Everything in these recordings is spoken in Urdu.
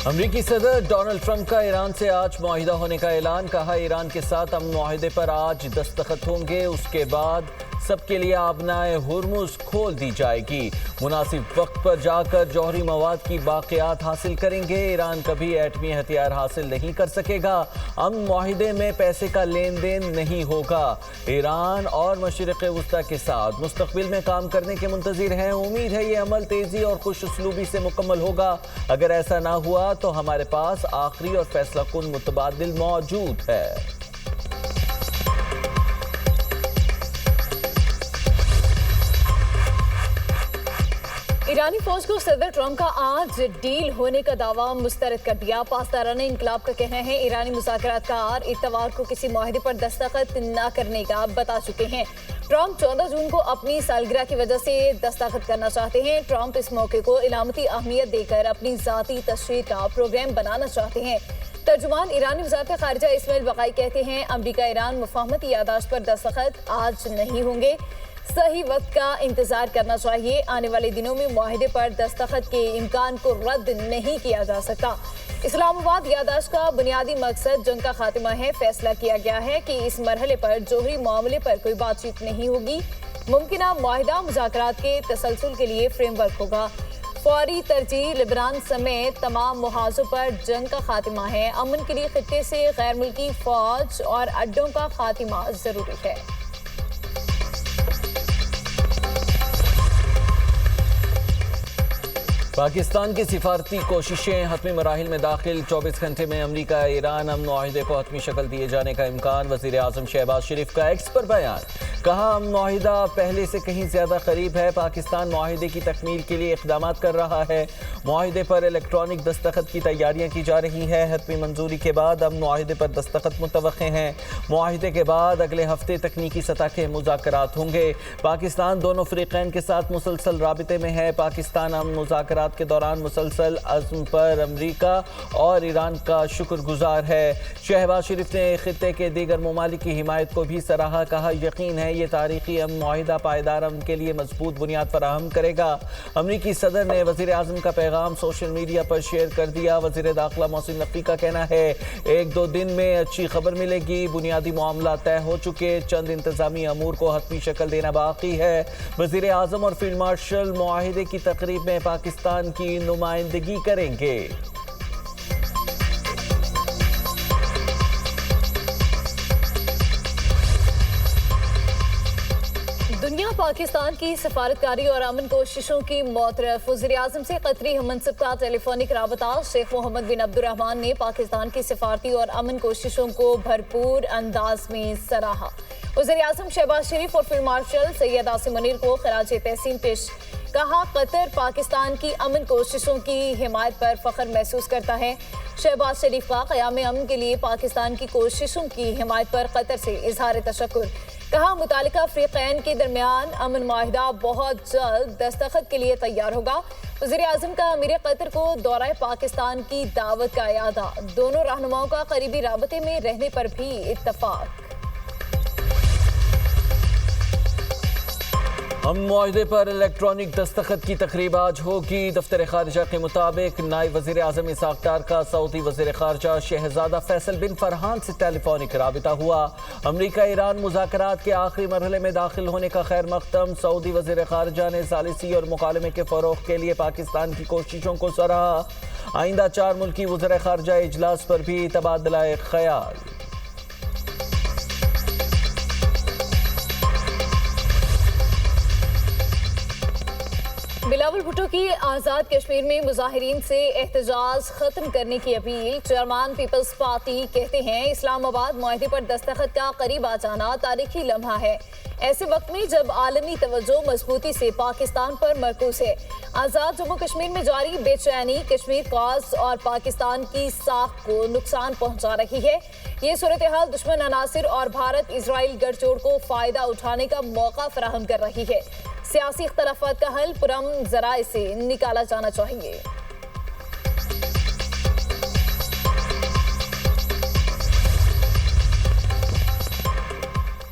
امریکی صدر ڈونلڈ ٹرمپ کا ایران سے آج معاہدہ ہونے کا اعلان، کہا ایران کے ساتھ امن معاہدے پر آج دستخط ہوں گے، اس کے بعد سب کے لیے آبنائے ہرمز کھول دی جائے گی، مناسب وقت پر جا کر جوہری مواد کی باقیات حاصل کریں گے، ایران کبھی ایٹمی ہتھیار حاصل نہیں کر سکے گا، امن معاہدے میں پیسے کا لین دین نہیں ہوگا، ایران اور مشرق وسطی کے ساتھ مستقبل میں کام کرنے کے منتظر ہیں، امید ہے یہ عمل تیزی اور خوش اسلوبی سے مکمل ہوگا، اگر ایسا نہ ہوا تو ہمارے پاس آخری اور فیصلہ کن متبادل موجود ہے۔ ایرانی فوج کو صدر ٹرمپ کا آج ڈیل ہونے کا دعویٰ مسترد کر دیا۔ پاسداران انقلاب کا کہنا ہے ایرانی مذاکرات کار اتوار کو کسی معاہدے پر دستخط نہ کرنے کا بتا چکے ہیں۔ ٹرمپ 14 جون کو اپنی سالگرہ کی وجہ سے دستخط کرنا چاہتے ہیں۔ ٹرمپ اس موقع کو علامتی اہمیت دے کر اپنی ذاتی تشہیر کا پروگرام بنانا چاہتے ہیں۔ ترجمان ایرانی وزارت خارجہ اسماعیل بقائی کہتے ہیں امریکہ ایران مفاہمتی یادداشت پر دستخط آج نہیں ہوں گے، صحیح وقت کا انتظار کرنا چاہیے، آنے والے دنوں میں معاہدے پر دستخط کے امکان کو رد نہیں کیا جا سکتا۔ اسلام آباد یادداشت کا بنیادی مقصد جنگ کا خاتمہ ہے، فیصلہ کیا گیا ہے کہ اس مرحلے پر جوہری معاملے پر کوئی بات چیت نہیں ہوگی، ممکنہ معاہدہ مذاکرات کے تسلسل کے لیے فریم ورک ہوگا، فوری ترجیح لبنان سمیت تمام محاذوں پر جنگ کا خاتمہ ہے، امن کے لیے خطے سے غیر ملکی فوج اور اڈوں کا خاتمہ ضروری ہے۔ پاکستان کی سفارتی کوششیں حتمی مراحل میں داخل، 24 گھنٹے میں امریکہ ایران امن معاہدے کو حتمی شکل دیے جانے کا امکان، وزیر اعظم شہباز شریف کا ایکس پر بیان، کہا امن معاہدہ پہلے سے کہیں زیادہ قریب ہے، پاکستان معاہدے کی تکمیل کے لیے اقدامات کر رہا ہے، معاہدے پر الیکٹرانک دستخط کی تیاریاں کی جا رہی ہیں، حتمی منظوری کے بعد امن معاہدے پر دستخط متوقع ہیں، معاہدے کے بعد اگلے ہفتے تکنیکی سطح کے مذاکرات ہوں گے، پاکستان دونوں فریقین کے ساتھ مسلسل رابطے میں ہے، پاکستان امن مذاکرات کے دوران مسلسل عزم پر امریکہ اور ایران کا شکر گزار ہے۔ شہباز شریف نے خطے کے دیگر ممالک کی حمایت کو بھی سراہا، کہا یقین ہے یہ تاریخی امن معاہدہ پائیدار امن کے لیے مضبوط بنیاد فراہم کرے گا۔ امریکی صدر نے وزیر اعظم کا پیغام سوشل میڈیا پر شیئر کر دیا، وزیر داخلہ محسن نقوی کا کہنا ہے 1-2 دن میں اچھی خبر ملے گی، بنیادی معاملات طے ہو چکے، چند انتظامی امور کو حتمی شکل دینا باقی ہے، وزیر اعظم اور فیلڈ مارشل معاہدے کی تقریب میں پاکستان کی نمائندگی کریں گے۔ دنیا پاکستان کی سفارتکاری اور امن کوششوں کی معترف، وزیر اعظم سے قطری ہم منصب کا ٹیلی فونک رابطہ، شیخ محمد بن عبد الرحمن نے پاکستان کی سفارتی اور امن کوششوں کو بھرپور انداز میں سراہا، وزیر اعظم شہباز شریف اور فیلڈ مارشل سید عاصم منیر کو خراج تحسین پیش، کہا قطر پاکستان کی امن کوششوں کی حمایت پر فخر محسوس کرتا ہے، شہباز شریف کا قیام امن کے لیے پاکستان کی کوششوں کی حمایت پر قطر سے اظہار تشکر، کہا متعلقہ فریقین کے درمیان امن معاہدہ بہت جلد دستخط کے لیے تیار ہوگا، وزیر اعظم کا امیر قطر کو دورہ پاکستان کی دعوت کا اعادہ، دونوں رہنماؤں کا قریبی رابطے میں رہنے پر بھی اتفاق۔ ہم معاہدے پر الیکٹرانک دستخط کی تقریب آج ہوگی، دفتر خارجہ کے مطابق نائب وزیر اعظم اسحاق ڈار کا سعودی وزیر خارجہ شہزادہ فیصل بن فرحان سے ٹیلی فونک رابطہ ہوا، امریکہ ایران مذاکرات کے آخری مرحلے میں داخل ہونے کا خیر مقدم، سعودی وزیر خارجہ نے ثالثی اور مکالمے کے فروغ کے لیے پاکستان کی کوششوں کو سراہا، آئندہ 4 ملکی وزراء خارجہ اجلاس پر بھی تبادلہ خیال۔ بلاول بھٹو کی آزاد کشمیر میں مظاہرین سے احتجاج ختم کرنے کی اپیل، چیئرمین پیپلز پارٹی کہتے ہیں اسلام آباد معاہدے پر دستخط کا قریب آ جانا تاریخی لمحہ ہے، ایسے وقت میں جب عالمی توجہ مضبوطی سے پاکستان پر مرکوز ہے، آزاد جموں کشمیر میں جاری بے چینی کشمیر کاز اور پاکستان کی ساکھ کو نقصان پہنچا رہی ہے، یہ صورتحال دشمن عناصر اور بھارت اسرائیل گٹھ جوڑ کو فائدہ اٹھانے کا موقع فراہم کر رہی ہے، سیاسی اختلافات کا حل پرامن ذرائع سے نکالا جانا چاہیے۔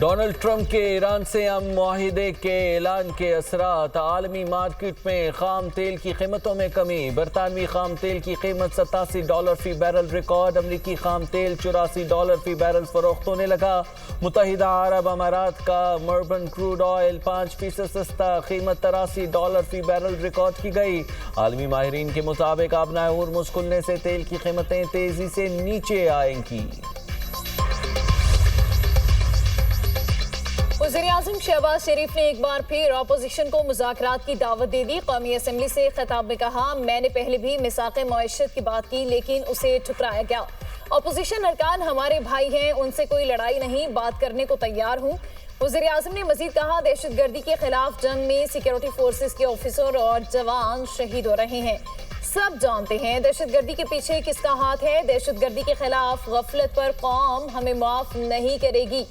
ڈونلڈ ٹرمپ کے ایران سے امن معاہدے کے اعلان کے اثرات، عالمی مارکیٹ میں خام تیل کی قیمتوں میں کمی، برطانوی خام تیل کی قیمت $87 فی بیرل ریکارڈ، امریکی خام تیل $84 فی بیرل فروخت ہونے لگا۔ متحدہ عرب امارات کا مربن کروڈ آئل 5% سستا، قیمت $83 فی بیرل ریکارڈ کی گئی۔ عالمی ماہرین کے مطابق آبنائے ہرمز کھلنے سے تیل کی قیمتیں تیزی سے نیچے آئیں گی۔ وزیراعظم شہباز شریف نے ایک بار پھر اپوزیشن کو مذاکرات کی دعوت دے دی۔ قومی اسمبلی سے خطاب میں کہا، میں نے پہلے بھی میثاق معیشت کی بات کی لیکن اسے ٹھکرایا گیا۔ اپوزیشن ارکان ہمارے بھائی ہیں، ان سے کوئی لڑائی نہیں، بات کرنے کو تیار ہوں۔ وزیراعظم نے مزید کہا، دہشت گردی کے خلاف جنگ میں سیکیورٹی فورسز کے آفیسر اور جوان شہید ہو رہے ہیں۔ سب جانتے ہیں دہشت گردی کے پیچھے کس کا ہاتھ ہے۔ دہشت گردی کے خلاف غفلت پر قوم ہمیں معاف نہیں کرے گی۔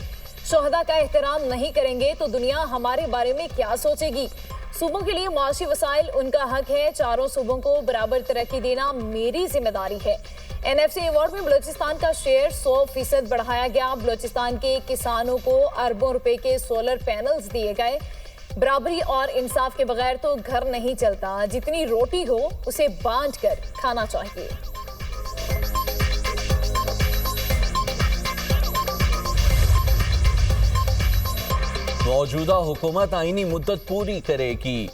شہداء کا احترام نہیں کریں گے تو دنیا ہمارے بارے میں کیا سوچے گی۔ صوبوں کے لیے معاشی وسائل ان کا حق ہے، چاروں صوبوں کو برابر ترقی دینا میری ذمہ داری ہے۔ NFC ایوارڈ میں بلوچستان کا شیئر 100% بڑھایا گیا۔ بلوچستان کے کسانوں کو اربوں روپے کے سولر پینلز دیے گئے۔ برابری اور انصاف کے بغیر تو گھر نہیں چلتا، جتنی روٹی ہو اسے بانٹ کر کھانا چاہیے۔ موجودہ حکومت آئینی مدت پوری کرے گی،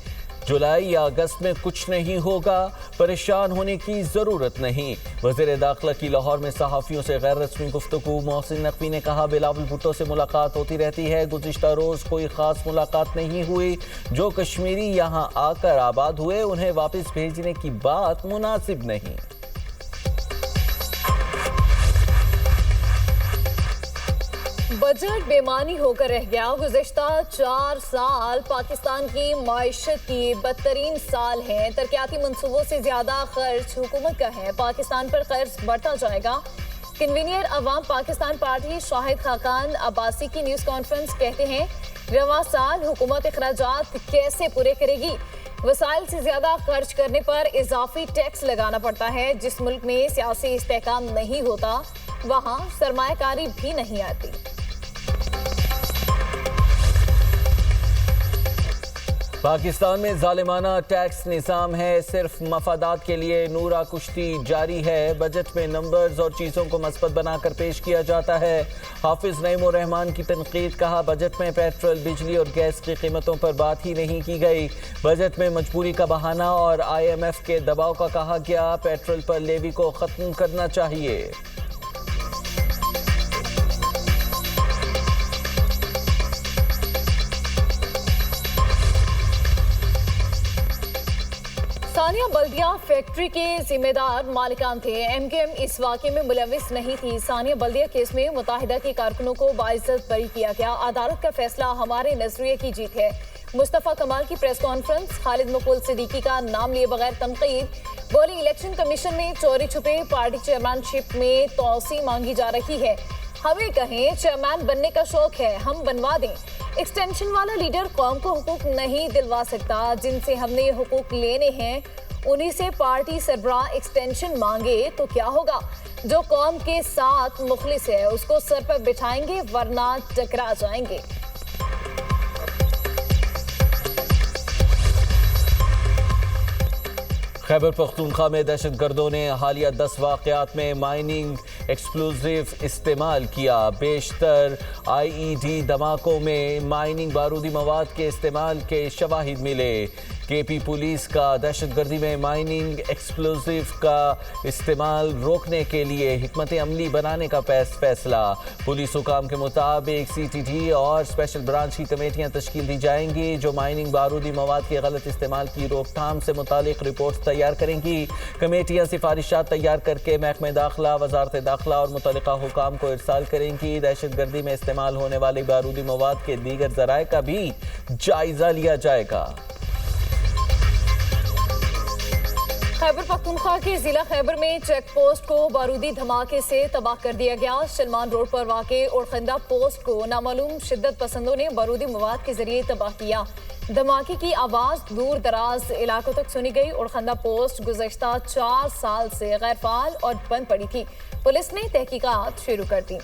جولائی یا اگست میں کچھ نہیں ہوگا، پریشان ہونے کی ضرورت نہیں۔ وزیر داخلہ کی لاہور میں صحافیوں سے غیر رسمی گفتگو، محسن نقوی نے کہا، بلاول بھٹو سے ملاقات ہوتی رہتی ہے، گزشتہ روز کوئی خاص ملاقات نہیں ہوئی، جو کشمیری یہاں آ کر آباد ہوئے انہیں واپس بھیجنے کی بات مناسب نہیں۔ بجٹ بے معنی ہو کر رہ گیا۔ گزشتہ 4 سال پاکستان کی معیشت کی بدترین سال ہیں۔ ترقیاتی منصوبوں سے زیادہ خرچ حکومت کا ہے، پاکستان پر قرض بڑھتا جائے گا۔ کنوینر عوام پاکستان پارٹی شاہد خاقان عباسی کی نیوز کانفرنس کہتے ہیں، رواں سال حکومت اخراجات کیسے پورے کرے گی؟ وسائل سے زیادہ خرچ کرنے پر اضافی ٹیکس لگانا پڑتا ہے۔ جس ملک میں سیاسی استحکام نہیں ہوتا وہاں سرمایہ کاری بھی نہیں آتی۔ پاکستان میں ظالمانہ ٹیکس نظام ہے، صرف مفادات کے لیے نورا کشتی جاری ہے۔ بجٹ میں نمبرز اور چیزوں کو مثبت بنا کر پیش کیا جاتا ہے۔ حافظ نعیم الرحمان کی تنقید، کہا بجٹ میں پیٹرول، بجلی اور گیس کی قیمتوں پر بات ہی نہیں کی گئی۔ بجٹ میں مجبوری کا بہانہ اور IMF کے دباؤ کا کہا گیا، پیٹرول پر لیوی کو ختم کرنا چاہیے۔ ثانیہ بلدیہ فیکٹری کے ذمہ دار مالکان تھے۔ MKM اس واقعے میں ملوث نہیں تھی۔ ثانیہ بلدیہ کیس میں متحدہ کے کارکنوں کو باعزت بری کیا گیا۔ عدالت کا فیصلہ ہمارے نظریے کی جیت ہے۔ مصطفیٰ کمال کی پریس کانفرنس، خالد مقبول صدیقی کا نام لیے بغیر تنقید، بولی الیکشن کمیشن میں چوری چھپے پارٹی چیئرمین شپ میں توسیع مانگی جا رہی ہے۔ ہمیں کہیں چیئرمین بننے کا شوق ہے، ہم بنوا دیں۔ ایکسٹینشن والا لیڈر قوم کو حقوق نہیں دلوا سکتا۔ جن سے ہم نے حقوق لینے ہیں انہی سے پارٹی سربراہ ایکسٹینشن مانگے تو کیا ہوگا؟ جو قوم کے ساتھ مخلص ہے اس کو سر پر بٹھائیں گے ورنہ ٹکرا جائیں گے۔ خیبر پختونخوا میں دہشت گردوں نے حالیہ 10 واقعات میں مائننگ ایکسپلوزیو استعمال کیا۔ بیشتر IED دھماکوں میں مائننگ بارودی مواد کے استعمال کے شواہد ملے۔ KP پولیس کا دہشت گردی میں مائننگ ایکسپلوزیو کا استعمال روکنے کے لیے حکمت عملی بنانے کا فیصلہ۔ پولیس حکام کے مطابق CTD اور اسپیشل برانچ کی کمیٹیاں تشکیل دی جائیں گی جو مائننگ بارودی مواد کے غلط استعمال کی روک تھام سے متعلق رپورٹس تیار کریں گی۔ کمیٹیاں سفارشات تیار کر کے محکمہ داخلہ، وزارت داخلہ اور متعلقہ حکام کو ارسال کریں گی۔ دہشت گردی میں استعمال ہونے والے بارودی مواد کے دیگر ذرائع کا بھی جائزہ لیا جائے گا۔ خیبر پختونخوا کے ضلع خیبر میں چیک پوسٹ کو بارودی دھماکے سے تباہ کر دیا گیا۔ سلمان روڈ پر واقع اڑخندہ پوسٹ کو نامعلوم شدت پسندوں نے بارودی مواد کے ذریعے تباہ کیا۔ دھماکے کی آواز دور دراز علاقوں تک سنی گئی۔ اڑخندہ پوسٹ گزشتہ 4 سال سے غیر فعال اور بند پڑی تھی۔ پولیس نے تحقیقات شروع کر دی۔